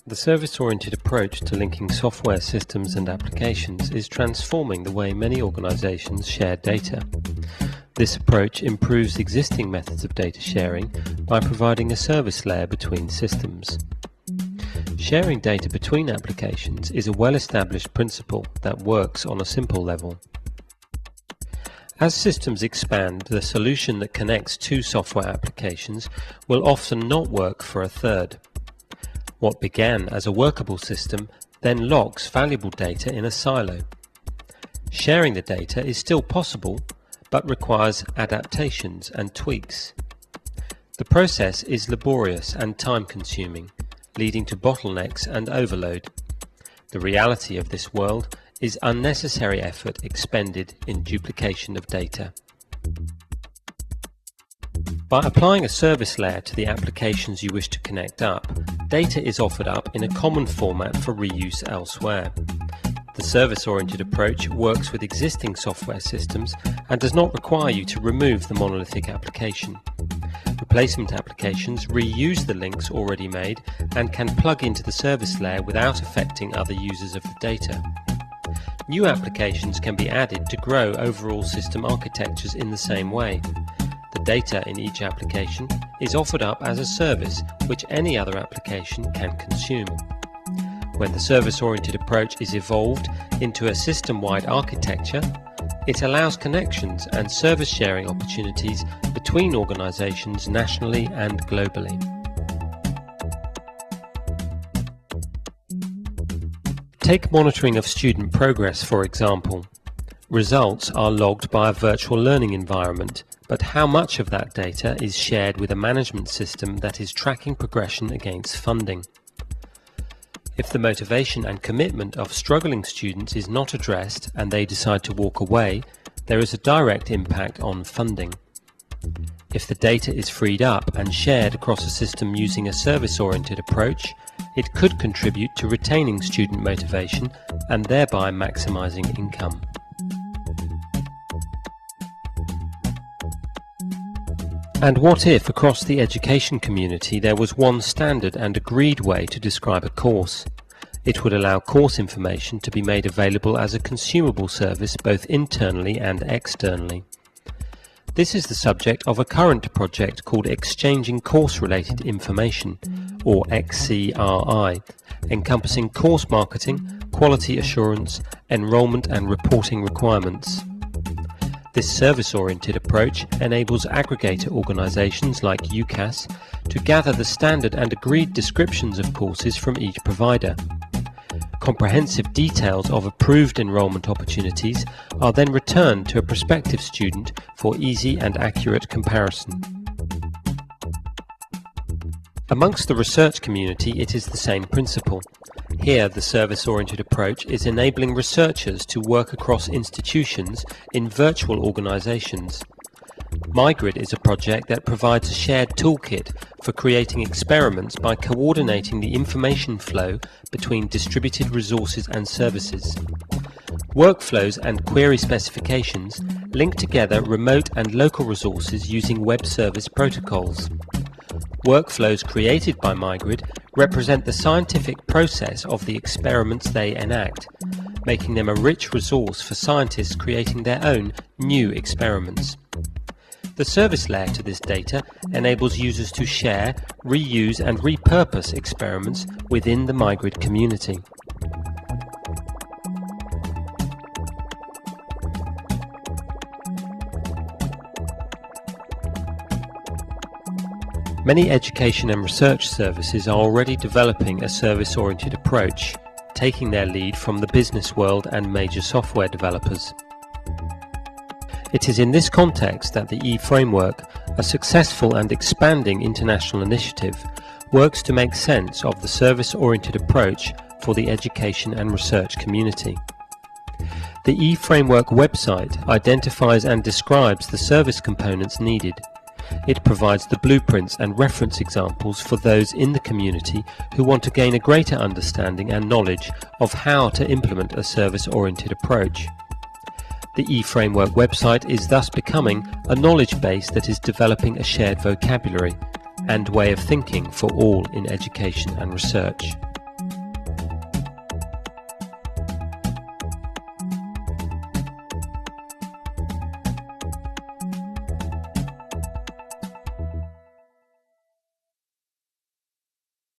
The service-oriented approach to linking software systems and applications is transforming the way many organizations share data. This approach improves existing methods of data sharing by providing a service layer between systems. Sharing data between applications is a well-established principle that works on a simple level. As systems expand, the solution that connects two software applications will often not work for a third. What began as a workable system then locks valuable data in a silo. Sharing the data is still possible, but requires adaptations and tweaks. The process is laborious and time-consuming, leading to bottlenecks and overload. The reality of this world is unnecessary effort expended in duplication of data. By applying a service layer to the applications you wish to connect up, data is offered up in a common format for reuse elsewhere. The service-oriented approach works with existing software systems and does not require you to remove the monolithic application. Replacement applications reuse the links already made and can plug into the service layer without affecting other users of the data. New applications can be added to grow overall system architectures in the same way. The data in each application is offered up as a service which any other application can consume. When the service-oriented approach is evolved into a system-wide architecture, it allows connections and service sharing opportunities between organizations nationally and globally. Take monitoring of student progress, for example. Results are logged by a virtual learning environment, but how much of that data is shared with a management system that is tracking progression against funding? If the motivation and commitment of struggling students is not addressed and they decide to walk away, there is a direct impact on funding. If the data is freed up and shared across a system using a service-oriented approach, it could contribute to retaining student motivation and thereby maximizing income. And what if across the education community there was one standard and agreed way to describe a course? It would allow course information to be made available as a consumable service both internally and externally. This is the subject of a current project called Exchanging Course-Related Information, or XCRI, encompassing course marketing, quality assurance, enrollment and reporting requirements. This service-oriented approach enables aggregator organizations like UCAS to gather the standard and agreed descriptions of courses from each provider. Comprehensive details of approved enrollment opportunities are then returned to a prospective student for easy and accurate comparison. Amongst the research community, it is the same principle. Here, the service-oriented approach is enabling researchers to work across institutions in virtual organizations. MyGrid is a project that provides a shared toolkit for creating experiments by coordinating the information flow between distributed resources and services. Workflows and query specifications link together remote and local resources using web service protocols. Workflows created by MyGrid represent the scientific process of the experiments they enact, making them a rich resource for scientists creating their own new experiments. The service layer to this data enables users to share, reuse and repurpose experiments within the MyGrid community. Many education and research services are already developing a service-oriented approach, taking their lead from the business world and major software developers. It is in this context that the E-Framework, a successful and expanding international initiative, works to make sense of the service-oriented approach for the education and research community. The E-Framework website identifies and describes the service components needed. It provides the blueprints and reference examples for those in the community who want to gain a greater understanding and knowledge of how to implement a service-oriented approach. The E-Framework website is thus becoming a knowledge base that is developing a shared vocabulary and way of thinking for all in education and research.